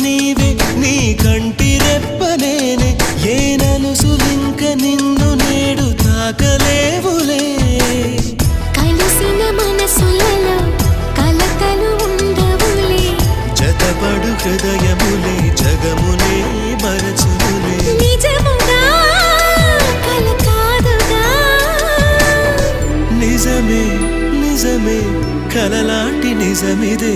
నీవే నీ కంటి రెప్పనేనే ఏ నలుసులింక నిన్ను నేడు తాకలేవులే కలిసిన మనసులలో కలతలు ఉండవులే జతపడు హృదయములే జగమునే మరచునులే నిజముగా కల కాదుగా నిజమే నిజమే కలలాంటి నిజమిదే